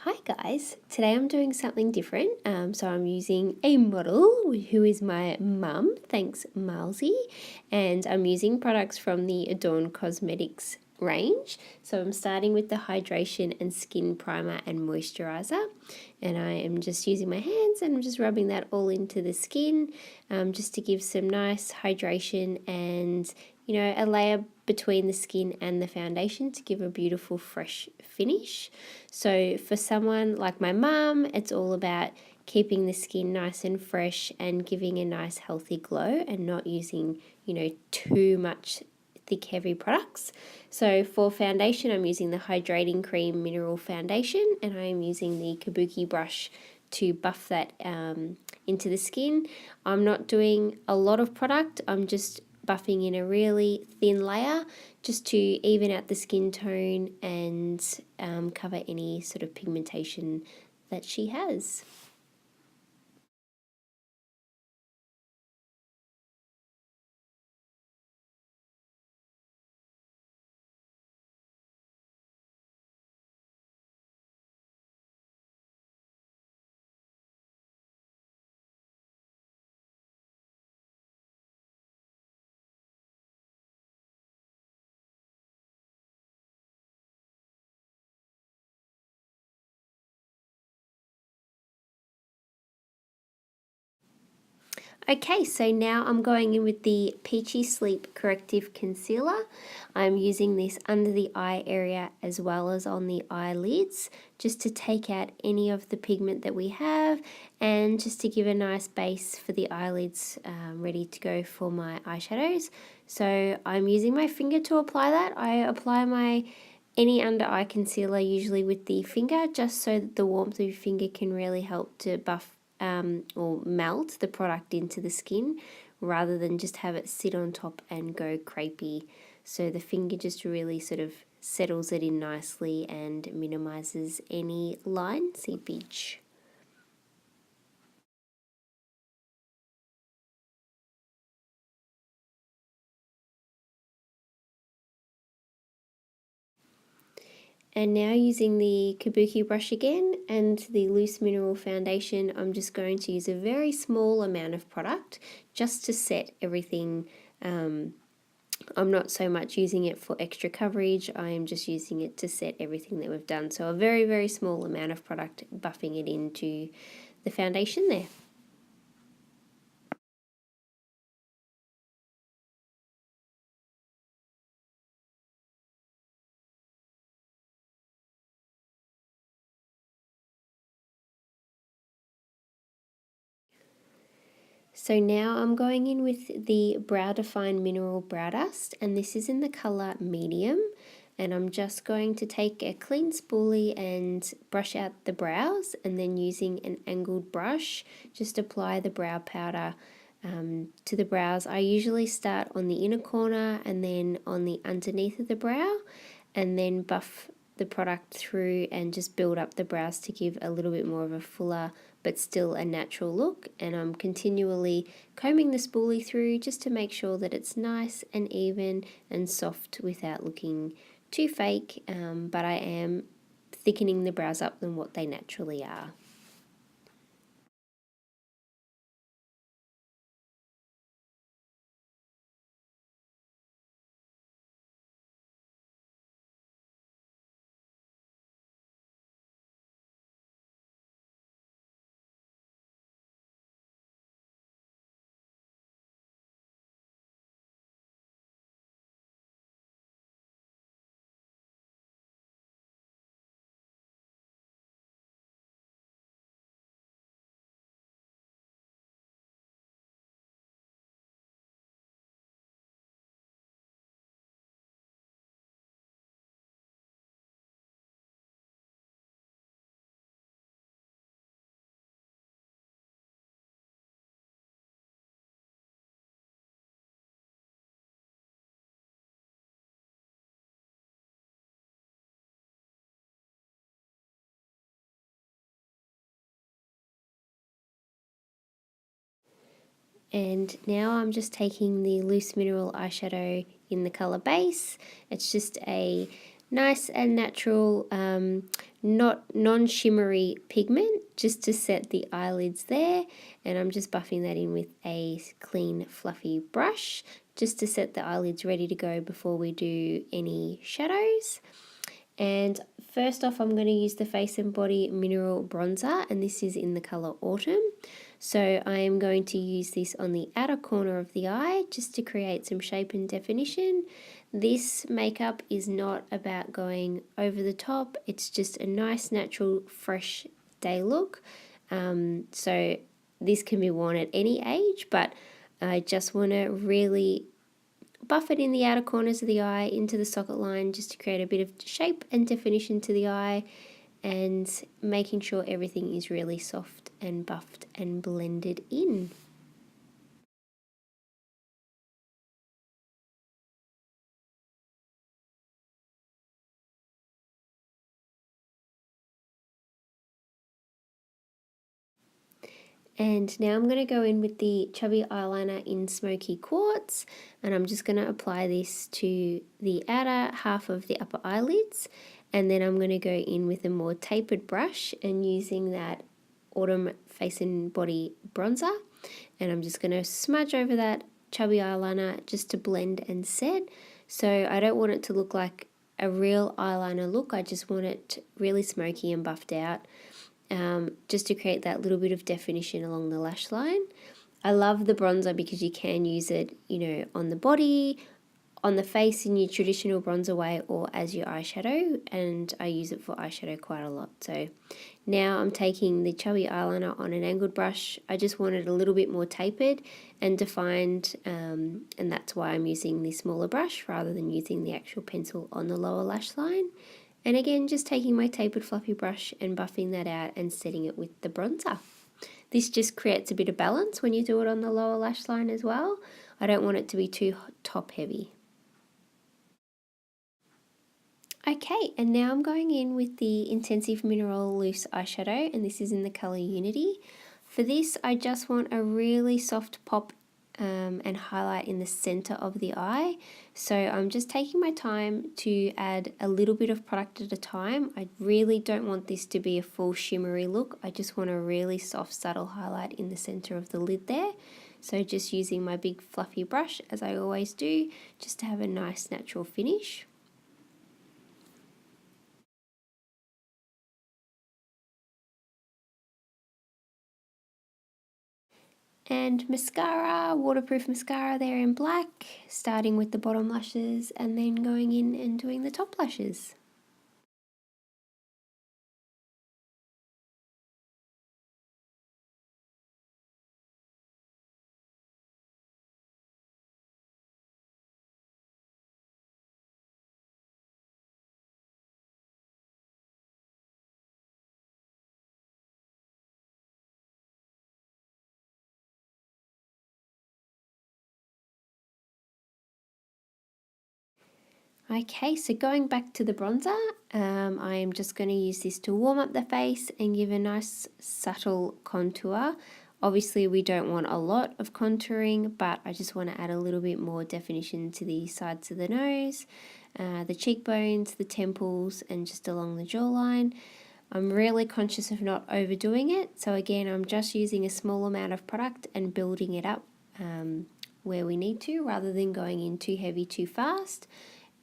Hi guys, today I'm doing something different. So I'm using a model who is my mum, thanks Marlsy, and I'm using products from the Adorn Cosmetics range. So I'm starting with the hydration and skin primer and moisturizer, and I am just using my hands and I'm just rubbing that all into the skin just to give some nice hydration and a layer between the skin and the foundation to give a beautiful fresh finish. So for someone like my mum, it's all about keeping the skin nice and fresh and giving a nice healthy glow and not using, too much thick heavy products. So for foundation, I'm using the Hydrating Cream Mineral Foundation, and I am using the Kabuki brush to buff that into the skin. I'm not doing a lot of product, I'm just buffing in a really thin layer just to even out the skin tone and cover any sort of pigmentation that she has. Okay, so now I'm going in with the Peachy Sleep Corrective Concealer. I'm using this under the eye area as well as on the eyelids, just to take out any of the pigment that we have and just to give a nice base for the eyelids ready to go for my eyeshadows. So I'm using my finger to apply that. I apply my any under eye concealer usually with the finger, just so that the warmth of your finger can really help to buff or melt the product into the skin rather than just have it sit on top and go crepey. So the finger just really sort of settles it in nicely and minimizes any line seepage. And now using the Kabuki brush again and the loose mineral foundation, I'm just going to use a very small amount of product just to set everything. I'm not so much using it for extra coverage, I am just using it to set everything that we've done. So a very, very small amount of product buffing it into the foundation there. So now I'm going in with the Brow Define Mineral Brow Dust, and this is in the colour medium. And I'm just going to take a clean spoolie and brush out the brows, and then using an angled brush, just apply the brow powder to the brows. I usually start on the inner corner and then on the underneath of the brow, and then buff the product through and just build up the brows to give a little bit more of a fuller but still a natural look. And I'm continually combing the spoolie through just to make sure that it's nice and even and soft without looking too fake, but I am thickening the brows up than what they naturally are. And now I'm just taking the loose mineral eyeshadow in the colour base. It's just a Nice and natural, not non-shimmery pigment, just to set the eyelids there. And I'm just buffing that in with a clean fluffy brush, just to set the eyelids ready to go before we do any shadows. And first off, I'm going to use the Face and Body Mineral Bronzer, and this is in the colour Autumn. So I am going to use this on the outer corner of the eye just to create some shape and definition. This makeup is not about going over the top, it's just a nice, natural, fresh day look. So this can be worn at any age, but I just want to really buff it in the outer corners of the eye into the socket line just to create a bit of shape and definition to the eye, and making sure everything is really soft and buffed and blended in. And now I'm going to go in with the Chubby eyeliner in Smoky Quartz, and I'm just going to apply this to the outer half of the upper eyelids, and then I'm going to go in with a more tapered brush and using that Autumn Face and Body Bronzer, and I'm just going to smudge over that Chubby eyeliner just to blend and set. So I don't want it to look like a real eyeliner look, I just want it really smoky and buffed out. Just to create that little bit of definition along the lash line. I love the bronzer because you can use it, on the body, on the face in your traditional bronzer way, or as your eyeshadow, and I use it for eyeshadow quite a lot. So now I'm taking the Chubby eyeliner on an angled brush. I just want it a little bit more tapered and defined, and that's why I'm using the smaller brush rather than using the actual pencil on the lower lash line. And again, just taking my tapered fluffy brush and buffing that out and setting it with the bronzer. This just creates a bit of balance when you do it on the lower lash line as well. I don't want it to be too top heavy. Okay, and now I'm going in with the Intensive Mineral Loose Eyeshadow, and this is in the colour Unity. For this, I just want a really soft pop and highlight in the center of the eye. So I'm just taking my time to add a little bit of product at a time. I really don't want this to be a full shimmery look. I just want a really soft, subtle highlight in the center of the lid there. So just using my big fluffy brush, as I always do, just to have a nice natural finish. And mascara, waterproof mascara there in black, starting with the bottom lashes and then going in and doing the top lashes. Okay, so going back to the bronzer, I am just going to use this to warm up the face and give a nice subtle contour. Obviously we don't want a lot of contouring, but I just want to add a little bit more definition to the sides of the nose, the cheekbones, the temples, and just along the jawline. I'm really conscious of not overdoing it, so again I'm just using a small amount of product and building it up where we need to, rather than going in too heavy too fast.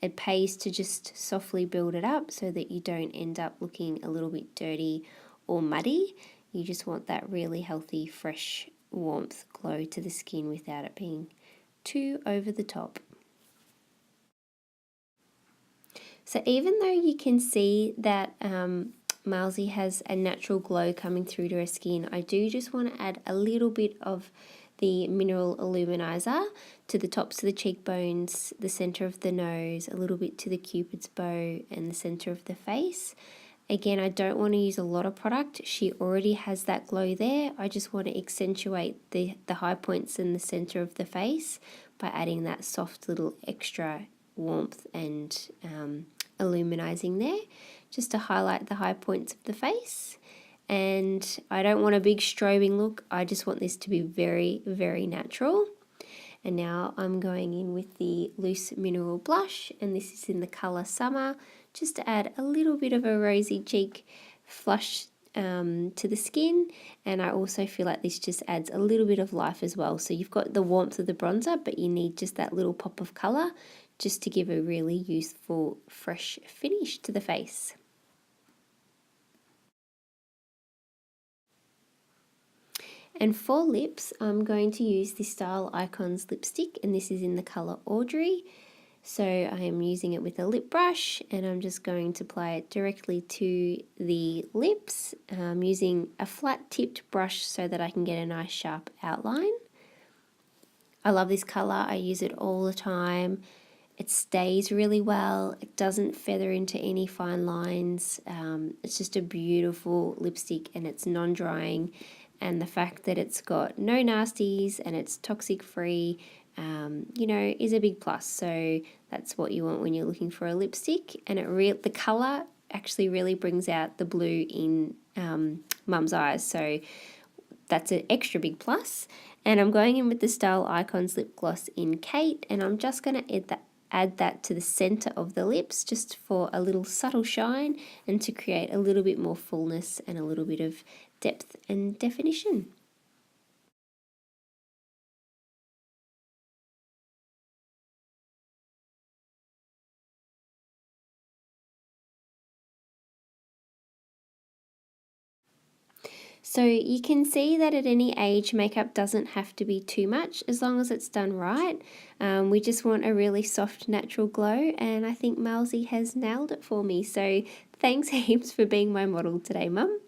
It pays to just softly build it up so that you don't end up looking a little bit dirty or muddy. You just want that really healthy, fresh warmth glow to the skin without it being too over the top. So even though you can see that Marlsy has a natural glow coming through to her skin, I do just want to add a little bit of the Mineral Illuminizer to the tops of the cheekbones, the center of the nose, a little bit to the Cupid's bow and the center of the face. Again, I don't want to use a lot of product. She already has that glow there. I just want to accentuate the high points in the center of the face by adding that soft little extra warmth and illuminizing there, just to highlight the high points of the face. And I don't want a big strobing look. I just want this to be very, very natural. And now I'm going in with the loose mineral blush, and this is in the color Summer, just to add a little bit of a rosy cheek flush to the skin, and I also feel like this just adds a little bit of life as well. So you've got the warmth of the bronzer, but you need just that little pop of colour just to give a really youthful, fresh finish to the face. And for lips, I'm going to use the Style Icons lipstick, and this is in the colour Audrey. So I am using it with a lip brush, and I'm just going to apply it directly to the lips. I'm using a flat tipped brush so that I can get a nice sharp outline. I love this colour, I use it all the time. It stays really well, it doesn't feather into any fine lines. It's just a beautiful lipstick, and it's non-drying, and the fact that it's got no nasties and it's toxic free, you know, is a big plus. So that's what you want when you're looking for a lipstick. And the colour actually really brings out the blue in Mum's eyes, so that's an extra big plus. And I'm going in with the Style Icons lip gloss in Kate, and I'm just going to add that to the centre of the lips just for a little subtle shine and to create a little bit more fullness and a little bit of depth and definition. So you can see that at any age, makeup doesn't have to be too much as long as it's done right. We just want a really soft, natural glow, and I think Marlsy has nailed it for me. So thanks heaps for being my model today, Mum.